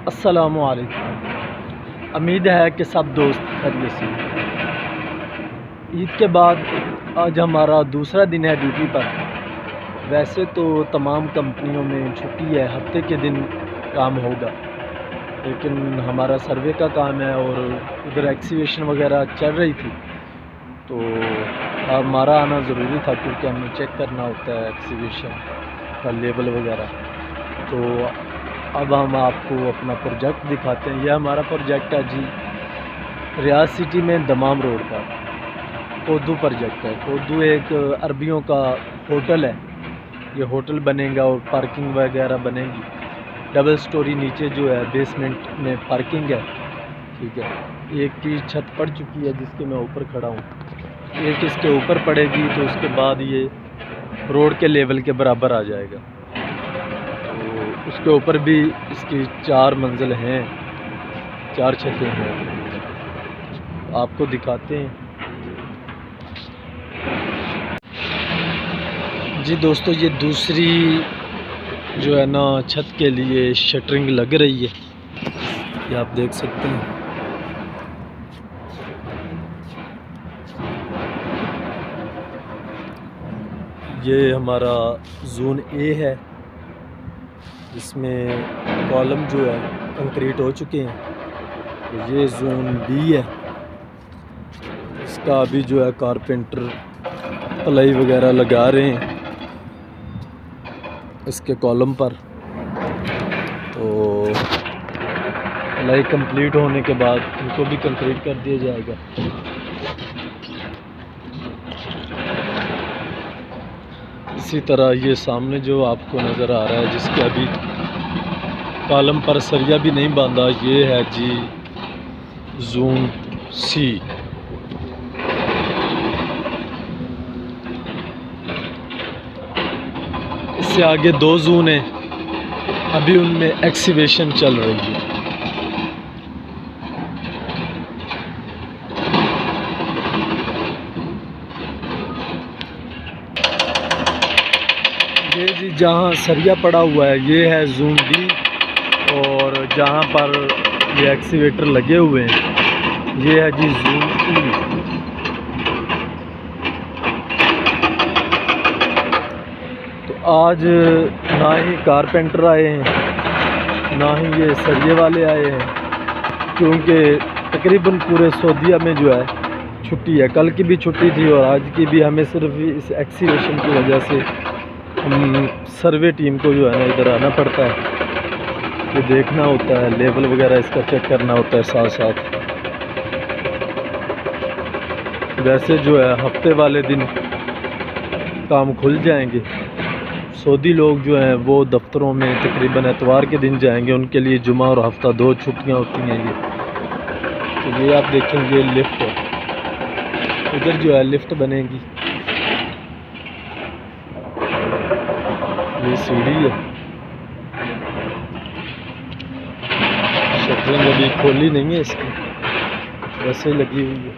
السلام علیکم۔ امید ہے کہ سب دوست خیریت سے ہیں۔ عید کے بعد آج ہمارا دوسرا دن ہے ڈیوٹی پر۔ ویسے تو تمام کمپنیوں میں چھٹی ہے، ہفتے کے دن کام ہوگا، لیکن ہمارا سروے کا کام ہے اور ادھر ایکسیویشن وغیرہ چل رہی تھی، تو ہمارا آنا ضروری تھا کیونکہ ہمیں چیک کرنا ہوتا ہے ایکسیویشن کا لیبل وغیرہ۔ تو اب ہم آپ کو اپنا پروجیکٹ دکھاتے ہیں۔ یہ ہمارا پروجیکٹ ہے جی، ریاض سٹی میں دمام روڈ پر کودو پروجیکٹ ہے۔ کودو ایک عربیوں کا ہوٹل ہے، یہ ہوٹل بنے گا اور پارکنگ وغیرہ بنے گی۔ ڈبل سٹوری نیچے جو ہے بیسمنٹ میں پارکنگ ہے، ٹھیک ہے۔ ایک کی چھت پڑ چکی ہے جس کے میں اوپر کھڑا ہوں، ایک اس کے اوپر پڑے گی تو اس کے بعد یہ روڈ کے لیول کے برابر آ جائے گا۔ اس کے اوپر بھی اس کی 4 منزل ہیں، 4 چھتیں ہیں، آپ کو دکھاتے ہیں جی دوستو۔ یہ دوسری جو ہے نا چھت کے لیے شٹرنگ لگ رہی ہے، یہ آپ دیکھ سکتے ہیں۔ یہ ہمارا زون اے ہے، جس میں کالم جو ہے کنکریٹ ہو چکے ہیں۔ یہ زون بی ہے، اس کا ابھی جو ہے کارپینٹر پلائی وغیرہ لگا رہے ہیں اس کے کالم پر، تو پلائی کمپلیٹ ہونے کے بعد ان کو بھی کنکریٹ کر دیا جائے گا۔ اسی طرح یہ سامنے جو آپ کو نظر آ رہا ہے، جس کے ابھی کالم پر سریا بھی نہیں باندھا، یہ ہے جی زون سی۔ اس سے آگے 2 زون ہیں، ابھی ان میں ایکسیویشن چل رہی ہے۔ یہ جی جہاں سریا پڑا ہوا ہے یہ ہے زون ڈی، اور جہاں پر یہ ایکسیویٹر لگے ہوئے ہیں یہ ہے جی زون ای۔ تو آج نہ ہی کارپینٹر آئے ہیں نہ ہی یہ سریے والے آئے ہیں، کیونکہ تقریباً پورے سعودیہ میں جو ہے چھٹی ہے۔ کل کی بھی چھٹی تھی اور آج کی بھی، ہمیں صرف اس ایکسیویشن کی وجہ سے سروے ٹیم کو جو ہے نا ادھر آنا پڑتا ہے، یہ دیکھنا ہوتا ہے، لیبل وغیرہ اس کا چیک کرنا ہوتا ہے ساتھ ساتھ۔ ویسے جو ہے ہفتے والے دن کام کھل جائیں گے، سعودی لوگ جو ہیں وہ دفتروں میں تقریباً اتوار کے دن جائیں گے، ان کے لیے جمعہ اور ہفتہ 2 چھٹیاں ہوتی ہیں۔ یہ تو یہ آپ دیکھیں گے لفٹ ہے، ادھر جو ہے لفٹ بنے گی، یہ سیڑھی ہے۔ شٹرنگ ابھی کھولی نہیں ہے اس کی، ویسے لگی ہوئی ہے۔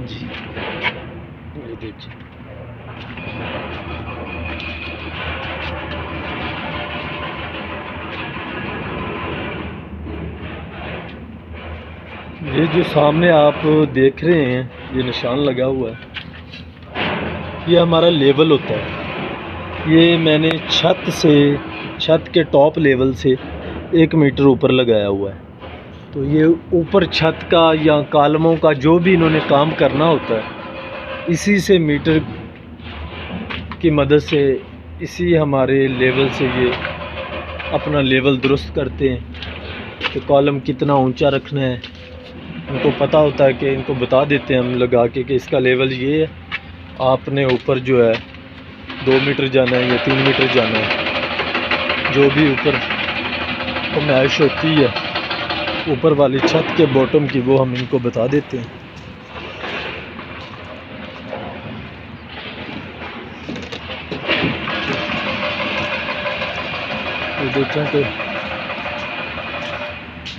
جی یہ دیکھیے، یہ جو سامنے آپ دیکھ رہے ہیں یہ نشان لگا ہوا ہے، یہ ہمارا لیول ہوتا ہے۔ یہ میں نے چھت کے ٹاپ لیول سے 1 میٹر اوپر لگایا ہوا ہے، تو یہ اوپر چھت کا یا کالموں کا جو بھی انہوں نے کام کرنا ہوتا ہے، اسی سے میٹر کی مدد سے، اسی ہمارے لیول سے یہ اپنا لیول درست کرتے ہیں کہ کالم کتنا اونچا رکھنا ہے۔ ان کو پتہ ہوتا ہے کہ ان کو بتا دیتے ہیں ہم لگا کے کہ اس کا لیول یہ ہے، آپ نے اوپر جو ہے 2 میٹر جانا ہے یا 3 میٹر جانا ہے، جو بھی اوپر گنجائش ہوتی ہے اوپر والی چھت کے باٹم کی، وہ ہم ان کو بتا دیتے ہیں۔ یہ دیکھیں کہ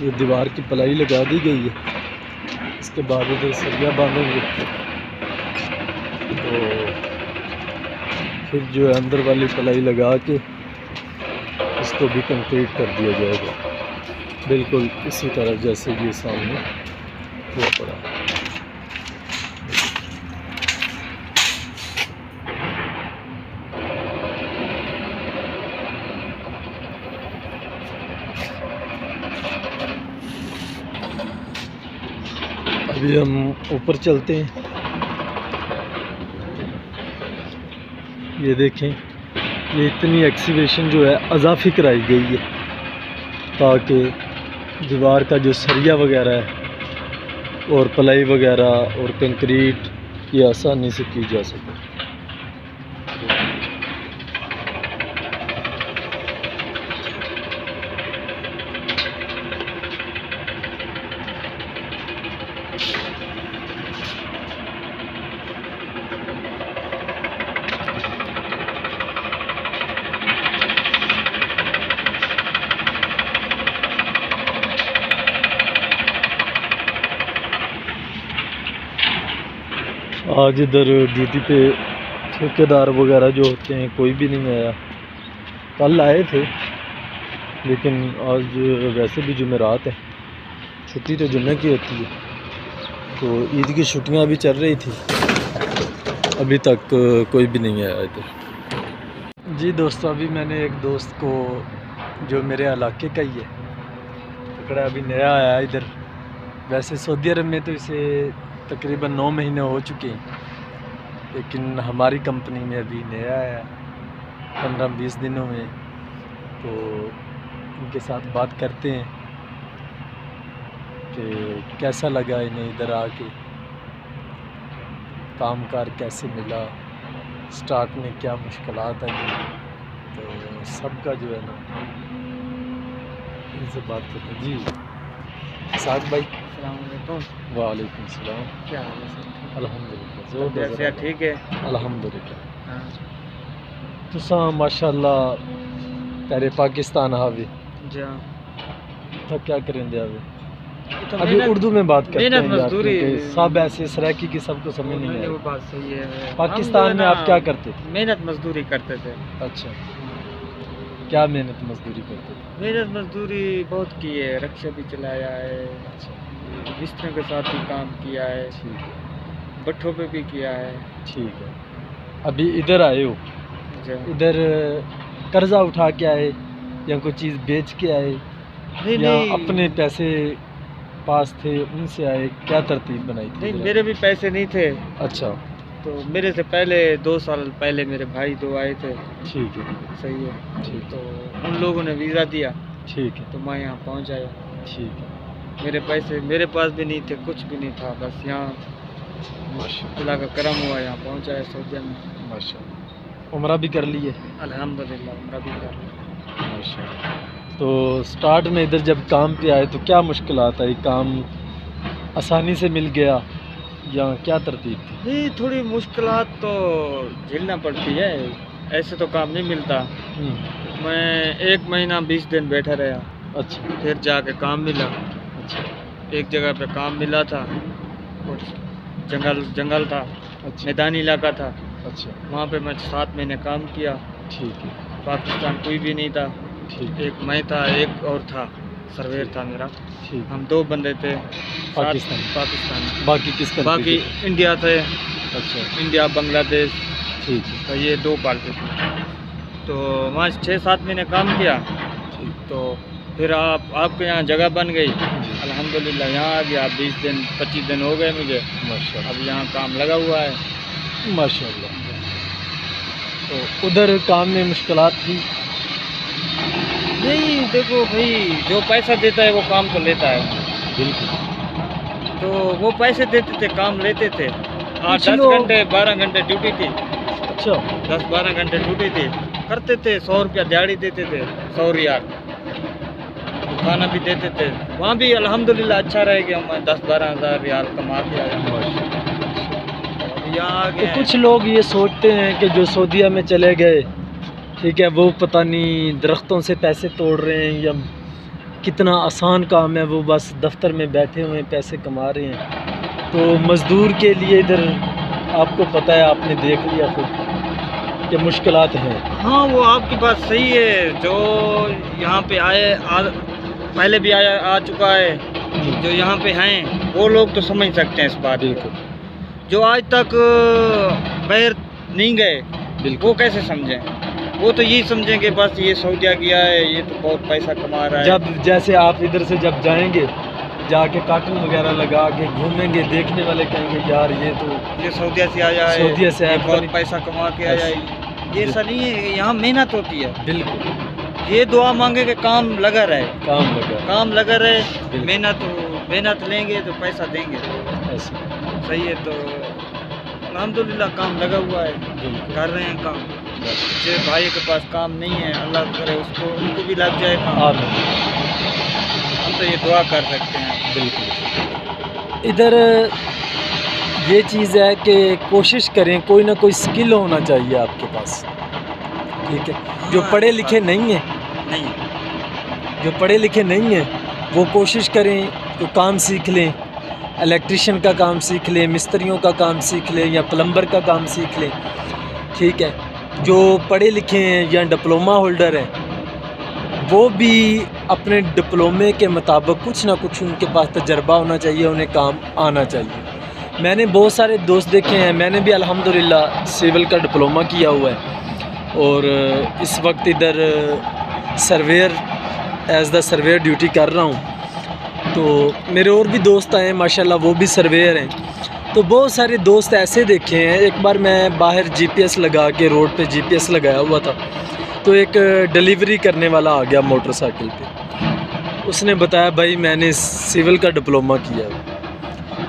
یہ دیوار کی پلائی لگا دی گئی ہے، اس کے بعد ادھر سریا باندھیں گے تو پھر جو ہے اندر والی پلائی لگا کے اس کو بھی کنکریٹ کر دیا جائے گا، بالکل اسی طرح جیسے یہ سامنے ہوا پڑا ہے۔ ابھی ہم اوپر چلتے ہیں، یہ دیکھیں، یہ اتنی ایکسیویشن جو ہے اضافی کرائی گئی ہے تاکہ دیوار کا جو سریا وغیرہ ہے اور پلائی وغیرہ اور کنکریٹ یہ آسانی سے کی جا سکے۔ آج ادھر ڈیوٹی پہ ٹھیکیدار وغیرہ جو ہوتے ہیں کوئی بھی نہیں آیا، کل آئے تھے لیکن آج ویسے بھی جمعرات ہے، چھٹی تو جمعہ کی ہوتی ہے، تو عید کی چھٹیاں ابھی چل رہی تھی، ابھی تک کوئی بھی نہیں آیا ادھر۔ جی دوستو، ابھی میں نے ایک دوست کو جو میرے علاقے کا ہی ہے پکڑا، ابھی نیا آیا ادھر، ویسے سعودی عرب میں تو اسے تقریباً 9 مہینے ہو چکے ہیں، لیکن ہماری کمپنی میں ابھی نیا آیا 15-20 دنوں میں، تو ان کے ساتھ بات کرتے ہیں کہ کیسا لگا انہیں ادھر آ کے، کام کار کیسے ملا، سٹارٹ میں کیا مشکلات آئی، تو سب کا جو ہے نا ان سے بات کرتے ہیں۔ جی اسحاق بھائی، السلام علیکم۔ وعلیکم السلام، کیا حال ہے سر؟ الحمدللہ، طبیعت ٹھیک ہے؟ الحمدللہ۔ ہاں تساں ماشاءاللہ تیرے پاکستان آوے جی ہاں، تو کیا کریں دے آوے؟ تو ابھی محنت- اردو میں بات کرتے محنت ہیں یار، مزدوری- کیونکہ سب ایسے سرائکی کی سب کو سمجھ نہیں وہ آئی۔ بات صحیح ہے۔ پاکستان میں آپ کیا کرتے تھے؟ محنت مزدوری کرتے تھے۔ اچھا، کیا محنت مزدوری کرتے تھے؟ محنت مزدوری بہت کی ہے، رکشہ بھی چلایا ہے، اچھا، بستروں کے ساتھ بھی کام کیا ہے، ٹھیک ہے، بٹھوں پہ بھی کیا ہے۔ ٹھیک ہے۔ ابھی ادھر آئے ہو، جی ہاں۔ ادھر قرضہ اٹھا کے آئے یا کوئی چیز بیچ کے آئے یا اپنے پیسے پاس تھے ان سے آئے، کیا ترتیب بنائی تھی؟ نہیں، میرے بھی پیسے نہیں تھے، اچھا، تو میرے سے پہلے 2 سال پہلے میرے بھائی 2 آئے تھے۔ ٹھیک ہے، صحیح ہے، ٹھیک تو ان لوگوں نے ویزا دیا ٹھیک ہے، تو میں یہاں پہنچ آیا۔ ٹھیک ہے، میرے پیسے میرے پاس بھی نہیں تھے، کچھ بھی نہیں تھا، بس یہاں ماشاء اللہ کا کرم ہوا، یہاں پہنچا ہے سعودیہ میں۔ اللہ، ماشاء اللہ۔ عمرہ بھی کر لیے؟ الحمدللہ، عمرہ بھی کر لیا۔ ماشاء اللہ۔ تو سٹارٹ میں ادھر جب کام پہ آئے تو کیا مشکلات آئی؟ کام آسانی سے مل گیا یا کیا ترتیب تھی؟ نہیں، تھوڑی مشکلات تو جھیلنا پڑتی ہے، ایسے تو کام نہیں ملتا۔ میں 1 مہینہ 20 دن بیٹھا رہا، اچھا، پھر جا کے کام ملا۔ اچھا، ایک جگہ پہ کام ملا تھا، کچھ جنگل تھا، اچھا، میدانی علاقہ تھا، اچھا، وہاں پہ میں 7 مہینے کام کیا۔ ٹھیک ہے، پاکستان کوئی بھی نہیں تھا، ٹھیک ہے، ایک میں تھا، ایک اور تھا، سرویر تھا میرا، ٹھیک ہے۔ ہم 2 بندے تھے پاکستان؟ پاکستان، باقی کس کا؟ باقی انڈیا تھے، اچھا، انڈیا، بنگلہ دیش، ٹھیک ہے، تو یہ 2 پارٹی تھے۔ تو وہاں 6-7 مہینے کام کیا، ٹھیک، تو پھر آپ کے یہاں جگہ بن گئی، جی، الحمدللہ یہاں آ گیا۔ 20 دن 25 دن ہو گئے مجھے، ماشاء اب یہاں کام لگا ہوا ہے۔ اللہ، ماشاء اللہ۔ تو ادھر کام میں مشکلات تھی؟ نہیں، دیکھو بھائی، جو پیسہ دیتا ہے وہ کام تو لیتا ہے، بالکل، تو وہ پیسے دیتے تھے، کام لیتے تھے۔ 10 لوگ- گھنٹے 12 گھنٹے ڈیوٹی تھی، اچھا، 10-12 گھنٹے ڈیوٹی تھی، کرتے تھے، 100 روپیہ دیہڑی دیتے تھے، 100 ریال، کھانا بھی دیتے تھے۔ وہاں بھی الحمدللہ اچھا رہے گیا، میں 10-12 ہزار ریال کما کے آیا۔ ماشاء اللہ۔ اب یہاں آ تو گئے ہیں۔ کچھ لوگ یہ سوچتے ہیں کہ جو سعودیہ میں چلے گئے، ٹھیک ہے، وہ پتہ نہیں درختوں سے پیسے توڑ رہے ہیں یا کتنا آسان کام ہے، وہ بس دفتر میں بیٹھے ہوئے پیسے کما رہے ہیں۔ تو مزدور کے لیے ادھر آپ کو پتہ ہے، آپ نے دیکھ لیا خود یا مشکلات ہیں؟ ہاں وہ آپ کی بات صحیح ہے، جو یہاں پہ پہلے بھی آ چکا ہے، جو یہاں پہ ہیں وہ لوگ تو سمجھ سکتے ہیں اس بات کو، بالکل، جو آج تک باہر نہیں گئے بالکل، وہ کیسے سمجھیں؟ وہ تو یہی سمجھیں کہ بس یہ سعودیہ گیا ہے، یہ تو بہت پیسہ کما رہا ہے۔ جب جیسے آپ ادھر سے جب جائیں گے جا کے کارٹون وغیرہ لگا کے گھومیں گے، دیکھنے والے کہیں گے یار یہ تو یہ سعودیہ سے آیا ہے، سعودیہ سے یہ آیا، بہت پیسہ کما کے آیا ہے۔ یہ ایسا نہیں ہے، یہاں محنت ہوتی ہے، بالکل، یہ دعا مانگے کہ کام لگا رہے، کام لگا رہے، بالکل۔ محنت لیں گے تو پیسہ دیں گے، ایسے صحیح ہے۔ تو الحمدللہ کام لگا ہوا ہے، بالکل، کر رہے ہیں کام۔ جو بھائی کے پاس کام نہیں ہے اللہ کرے ان کو بھی لگ جائے کام، آمین، ہم تو یہ دعا کر سکتے ہیں۔ بالکل۔ ادھر یہ چیز ہے کہ کوشش کریں، کوئی نہ کوئی سکل ہونا چاہیے آپ کے پاس، ٹھیک ہے؟ جو پڑھے لکھے نہیں ہیں، جو پڑھے لکھے نہیں ہیں وہ کوشش کریں کہ کام سیکھ لیں، الیکٹریشین کا کام سیکھ لیں، مستریوں کا کام سیکھ لیں یا پلمبر کا کام سیکھ لیں، ٹھیک ہے؟ جو پڑھے لکھے ہیں یا ڈپلومہ ہولڈر ہیں وہ بھی اپنے ڈپلومے کے مطابق کچھ نہ کچھ ان کے پاس تجربہ ہونا چاہیے، انہیں کام آنا چاہیے۔ میں نے بہت سارے دوست دیکھے ہیں، میں نے بھی الحمدللہ سول کا ڈپلومہ کیا ہوا ہے اور اس وقت ادھر surveyor as the surveyor duty کر رہا ہوں۔ تو میرے اور بھی دوست آئے ہیں ماشاءاللہ، وہ بھی سرویئر ہیں۔ تو بہت سارے دوست ایسے دیکھے ہیں، ایک بار میں باہر جی پی ایس لگا کے روڈ پہ جی پی ایس لگایا ہوا تھا، تو ایک ڈیلیوری کرنے والا آ گیا موٹر سائیکل پہ، اس نے بتایا بھائی میں نے سول کا ڈپلومہ کیا ہے۔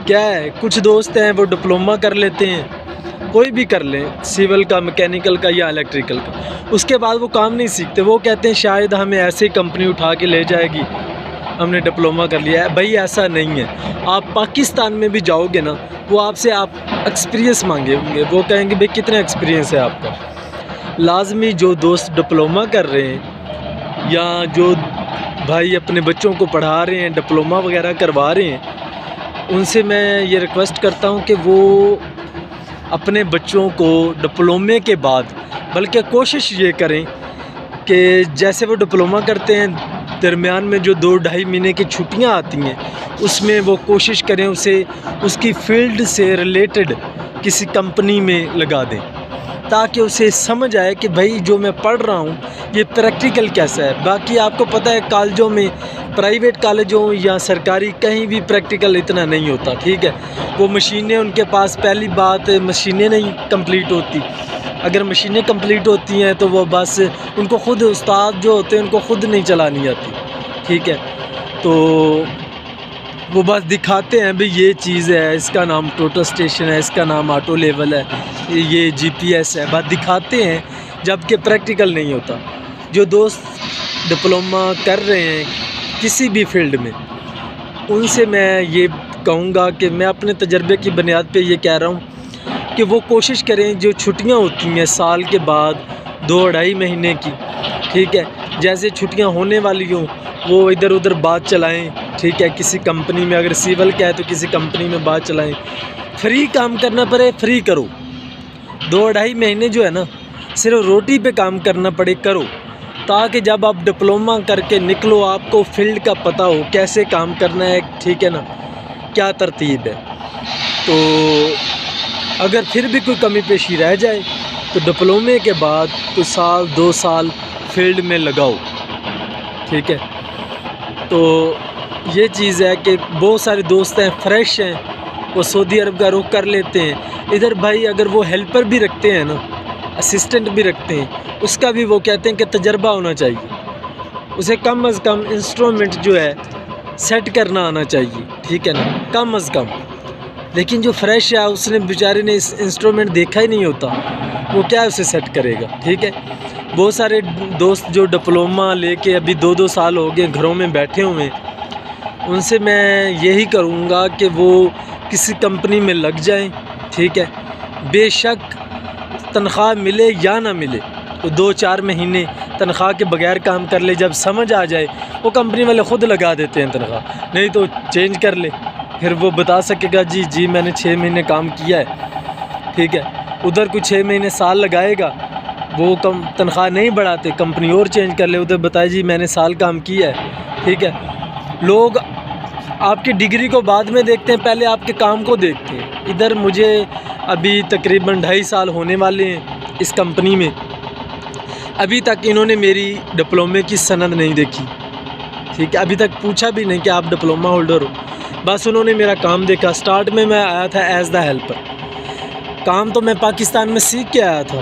کیا ہے، کچھ دوست ہیں وہ ڈپلومہ کر لیتے ہیں، کوئی بھی کر لیں، سول کا، میکینیکل کا یا الیکٹریکل کا، اس کے بعد وہ کام نہیں سیکھتے، وہ کہتے ہیں شاید ہمیں ایسی کمپنی اٹھا کے لے جائے گی، ہم نے ڈپلومہ کر لیا ہے۔ بھائی ایسا نہیں ہے، آپ پاکستان میں بھی جاؤ گے نا وہ آپ سے ایکسپیرینس مانگے ہوں گے، وہ کہیں گے بھائی کتنا ایکسپیرینس ہے آپ کا۔ لازمی جو دوست ڈپلومہ کر رہے ہیں یا جو بھائی اپنے بچوں کو پڑھا رہے ہیں، ڈپلومہ وغیرہ کروا رہے ہیں، ان سے میں یہ ریکویسٹ کرتا ہوں کہ وہ اپنے بچوں کو ڈپلومے کے بعد بلکہ کوشش یہ کریں کہ جیسے وہ ڈپلومہ کرتے ہیں درمیان میں جو 2-2.5 مہینے کی چھٹیاں آتی ہیں اس میں وہ کوشش کریں اسے اس کی فیلڈ سے ریلیٹڈ کسی کمپنی میں لگا دیں، تاکہ اسے سمجھ آئے کہ بھائی جو میں پڑھ رہا ہوں یہ پریکٹیکل کیسا ہے۔ باقی آپ کو پتہ ہے کالجوں میں، پرائیویٹ کالجوں یا سرکاری کہیں بھی پریکٹیکل اتنا نہیں ہوتا، ٹھیک ہے؟ وہ مشینیں ان کے پاس، پہلی بات مشینیں نہیں کمپلیٹ ہوتی، اگر مشینیں کمپلیٹ ہوتی ہیں تو وہ بس ان کو خود استاد جو ہوتے ہیں ان کو خود نہیں چلانی آتی، ٹھیک ہے؟ تو وہ بس دکھاتے ہیں بھئی یہ چیز ہے، اس کا نام ٹوٹل اسٹیشن ہے، اس کا نام آٹو لیول ہے، یہ جی پی ایس ہے، بس دکھاتے ہیں جبکہ پریکٹیکل نہیں ہوتا۔ جو دوست ڈپلومہ کر رہے ہیں کسی بھی فیلڈ میں ان سے میں یہ کہوں گا کہ میں اپنے تجربے کی بنیاد پہ یہ کہہ رہا ہوں کہ وہ کوشش کریں جو چھٹیاں ہوتی ہیں سال کے بعد 2-2.5 مہینے کی، ٹھیک ہے، جیسے چھٹیاں ہونے والی ہوں وہ ادھر ادھر بات چلائیں، ٹھیک ہے؟ کسی کمپنی میں اگر سیول کا ہے تو کسی کمپنی میں بات چلائیں، فری کام کرنا پڑے فری کرو، 2-2.5 مہینے جو ہے نا صرف روٹی پہ کام کرنا پڑے کرو، تاکہ جب آپ ڈپلومہ کر کے نکلو آپ کو فیلڈ کا پتہ ہو کیسے کام کرنا ہے، ٹھیک ہے نا، کیا ترتیب ہے۔ تو اگر پھر بھی کوئی کمی پیشی رہ جائے تو ڈپلومے کے بعد کوئی 1-2 سال فیلڈ میں لگاؤ، ٹھیک ہے؟ تو یہ چیز ہے کہ بہت سارے دوست ہیں فریش ہیں وہ سعودی عرب کا رخ کر لیتے ہیں، ادھر بھائی اگر وہ ہیلپر بھی رکھتے ہیں نا، اسسٹنٹ بھی رکھتے ہیں، اس کا بھی وہ کہتے ہیں کہ تجربہ ہونا چاہیے، اسے کم از کم انسٹرومنٹ جو ہے سیٹ کرنا آنا چاہیے، ٹھیک ہے نا، کم از کم۔ لیکن جو فریش ہے اس نے بیچارے نے اس انسٹرومنٹ دیکھا ہی نہیں ہوتا، وہ کیا اسے سیٹ کرے گا، ٹھیک ہے؟ بہت سارے دوست جو ڈپلومہ لے کے ابھی 2-2 سال ہو گئے گھروں میں بیٹھے ہوئے ہیں، ان سے میں یہی کروں گا کہ وہ کسی کمپنی میں لگ جائیں، ٹھیک ہے؟ بے شک تنخواہ ملے یا نہ ملے تو 2-4 مہینے تنخواہ کے بغیر کام کر لے، جب سمجھ آ جائے وہ کمپنی والے خود لگا دیتے ہیں تنخواہ، نہیں تو چینج کر لے، پھر وہ بتا سکے گا جی میں نے 6 مہینے کام کیا ہے، ٹھیک ہے؟ ادھر کوئی 6 مہینے سال لگائے گا وہ تنخواہ نہیں بڑھاتے، کمپنی اور چینج کر لے، ادھر بتائے جی میں نے سال کام کیا ہے، ٹھیک ہے. لوگ آپ کی ڈگری کو بعد میں دیکھتے ہیں، پہلے آپ کے کام کو دیکھتے ہیں. ادھر مجھے ابھی تقریباً 2.5 سال ہونے والے ہیں اس کمپنی میں، ابھی تک انہوں نے میری ڈپلومے کی سند نہیں دیکھی، ٹھیک ہے. ابھی تک پوچھا بھی نہیں کہ آپ ڈپلومہ ہولڈر ہو، بس انہوں نے میرا کام دیکھا. سٹارٹ میں آیا تھا ایز دا ہیلپر، کام تو میں پاکستان میں سیکھ کے آیا تھا،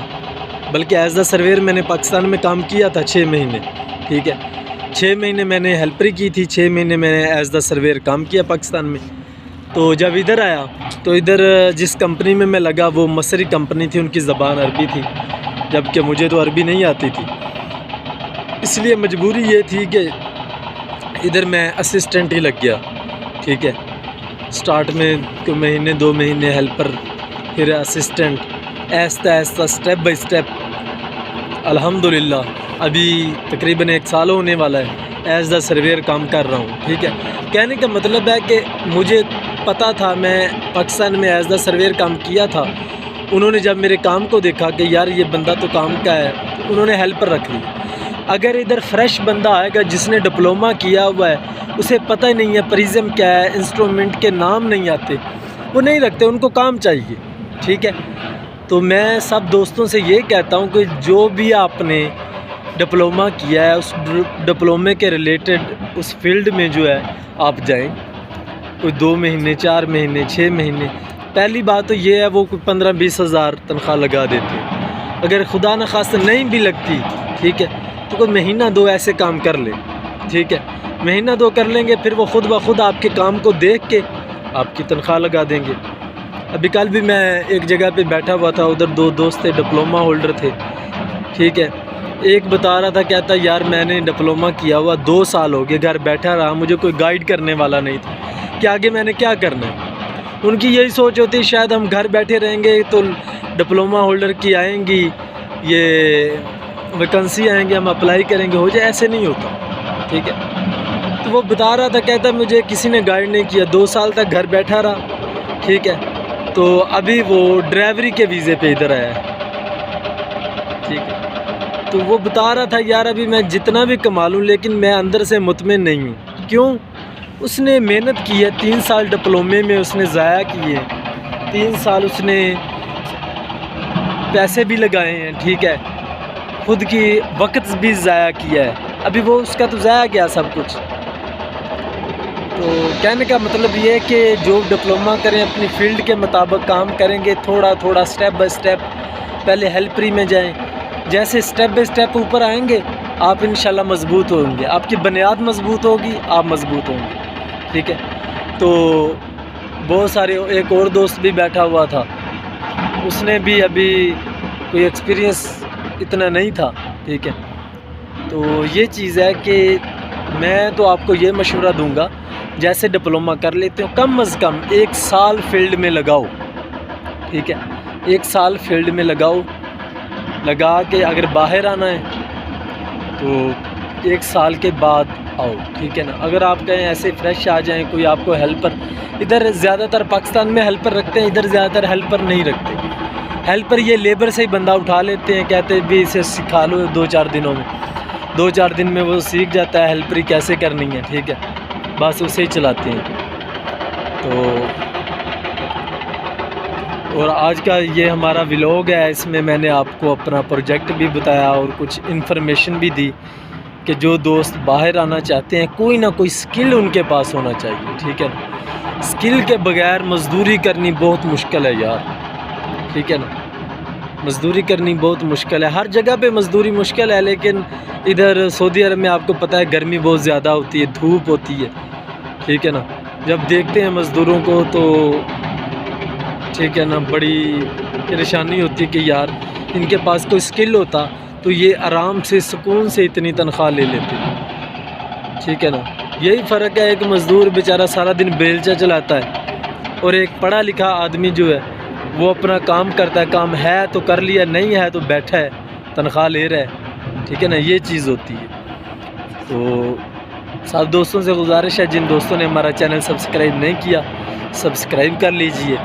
بلکہ ایز دا سرویئر میں نے پاکستان میں کام کیا تھا 6 مہینے، ٹھیک ہے. 6 مہینے میں نے ہیلپری کی تھی، 6 مہینے میں نے ایز دا سرویئر کام کیا پاکستان میں. تو جب ادھر آیا تو ادھر جس کمپنی میں لگا وہ مصری کمپنی تھی، ان کی زبان عربی تھی، جبکہ مجھے تو عربی نہیں آتی تھی. اس لیے مجبوری یہ تھی کہ ادھر میں اسسٹنٹ ہی لگ گیا، ٹھیک ہے. سٹارٹ میں مہینے 2 مہینے ہیلپر، پھر اسسٹنٹ، ایستا ایستا سٹیپ بائی سٹیپ الحمدللہ ابھی تقریباً 1 سال ہونے والا ہے ایز دا سرویئر کام کر رہا ہوں، ٹھیک ہے. کہنے کا مطلب ہے کہ مجھے پتہ تھا، میں پاکستان میں ایز دا سرویئر کام کیا تھا. انہوں نے جب میرے کام کو دیکھا کہ یار یہ بندہ تو کام کا ہے، تو انہوں نے ہیلپر رکھ لی. اگر ادھر فریش بندہ آئے گا جس نے ڈپلومہ کیا ہوا ہے، اسے پتہ ہی نہیں ہے پریزم کیا ہے، انسٹرومنٹ کے نام نہیں آتے، وہ نہیں رکھتے، ان کو کام چاہیے، ٹھیک ہے. تو میں سب دوستوں سے یہ کہتا ہوں کہ جو بھی آپ نے ڈپلومہ کیا ہے اس ڈپلومے کے ریلیٹڈ اس فیلڈ میں جو ہے آپ جائیں. کوئی 2 مہینے 4 مہینے 6 مہینے، پہلی بات تو یہ ہے وہ کوئی 15-20 ہزار تنخواہ لگا دیتے ہیں. اگر خدا نخواستہ نہیں بھی لگتی، ٹھیک ہے، تو کوئی مہینہ 2 ایسے کام کر لے، ٹھیک ہے. مہینہ 2 کر لیں گے، پھر وہ خود بخود آپ کے کام کو دیکھ کے آپ کی تنخواہ لگا دیں گے. ابھی کل بھی میں ایک جگہ پہ بیٹھا ہوا تھا، ادھر 2 دوست تھے، ڈپلومہ ہولڈر تھے، ٹھیک ہے. ایک بتا رہا تھا، کہتا یار میں نے ڈپلومہ کیا ہوا 2 سال ہو گئے، گھر بیٹھا رہا، مجھے کوئی گائیڈ کرنے والا نہیں تھا کہ آگے میں نے کیا کرنا ہے. ان کی یہی سوچ ہوتی ہے شاید ہم گھر بیٹھے رہیں گے تو ڈپلومہ ہولڈر کی آئیں گی یہ ویکنسی آئیں گے، ہم اپلائی کریں گے، ہو جائے. ایسے نہیں ہوتا، ٹھیک ہے. تو وہ بتا رہا تھا، کہتا مجھے کسی نے گائیڈ نہیں کیا، 2 سال تک گھر بیٹھا رہا، ٹھیک ہے. تو ابھی وہ ڈرائیوری کے ویزے پہ ادھر آیا ہے، ٹھیک ہے. تو وہ بتا رہا تھا یار ابھی میں جتنا بھی کما لوں لیکن میں اندر سے مطمئن نہیں ہوں. کیوں؟ اس نے محنت کی ہے، 3 سال ڈپلومے میں اس نے ضائع کیے، 3 سال اس نے پیسے بھی لگائے ہیں، ٹھیک ہے، خود کی وقت بھی ضائع کیا ہے. ابھی وہ اس کا تو ضائع گیا سب کچھ. تو کہنے کا مطلب یہ ہے کہ جو ڈپلومہ کریں اپنی فیلڈ کے مطابق کام کریں گے، تھوڑا تھوڑا سٹیپ بائی سٹیپ، پہلے ہیلپری میں جائیں، جیسے سٹیپ بائی سٹیپ اوپر آئیں گے آپ انشاءاللہ مضبوط ہوں گے، آپ کی بنیاد مضبوط ہوگی، آپ مضبوط ہوں گے، ٹھیک ہے. تو بہت سارے، ایک اور دوست بھی بیٹھا ہوا تھا، اس نے بھی ابھی کوئی ایکسپیرینس اتنا نہیں تھا، ٹھیک ہے. تو یہ چیز ہے کہ میں تو آپ کو یہ مشورہ دوں گا، جیسے ڈپلومہ کر لیتے ہو کم از کم 1 سال فیلڈ میں لگاؤ، ٹھیک ہے. 1 سال فیلڈ میں لگا کے اگر باہر آنا ہے تو 1 سال کے بعد آؤ، ٹھیک ہے نا. اگر آپ کہیں ایسے فریش آ جائیں، کوئی آپ کو ہیلپر، ادھر زیادہ تر پاکستان میں ہیلپر رکھتے ہیں، ادھر زیادہ تر ہیلپر نہیں رکھتے. ہیلپر یہ لیبر سے ہی بندہ اٹھا لیتے ہیں، کہتے ہیں بھی اسے سکھا لو 2-4 دنوں میں، 2-4 دن میں وہ سیکھ جاتا ہے ہیلپری کیسے کرنی ہے، ٹھیک ہے، بس اسے ہی چلاتے ہیں. تو اور آج کا یہ ہمارا ولاگ ہے، اس میں میں نے آپ کو اپنا پروجیکٹ بھی بتایا اور کچھ انفارمیشن بھی دی کہ جو دوست باہر آنا چاہتے ہیں کوئی نہ کوئی سکل ان کے پاس ہونا چاہیے، ٹھیک ہے نا. سکل کے بغیر مزدوری کرنی بہت مشکل ہے یار، ٹھیک ہے نا. مزدوری کرنی بہت مشکل ہے، ہر جگہ پہ مزدوری مشکل ہے، لیکن ادھر سعودی عرب میں آپ کو پتہ ہے گرمی بہت زیادہ ہوتی ہے، دھوپ ہوتی ہے، ٹھیک ہے نا. جب دیکھتے ہیں مزدوروں کو تو ٹھیک ہے نا بڑی پریشانی ہوتی ہے کہ یار ان کے پاس کوئی سکل ہوتا تو یہ آرام سے سکون سے اتنی تنخواہ لے لیتے، ٹھیک ہے نا. یہی فرق ہے، ایک مزدور بیچارہ سارا دن بیلچا چلاتا ہے اور ایک پڑھا لکھا آدمی جو ہے وہ اپنا کام کرتا ہے، کام ہے تو کر لیا، نہیں ہے تو بیٹھا ہے تنخواہ لے رہا ہے، ٹھیک ہے نا. یہ چیز ہوتی ہے. تو سب دوستوں سے گزارش ہے، جن دوستوں نے ہمارا چینل سبسکرائب نہیں کیا سبسکرائب کر لیجئے.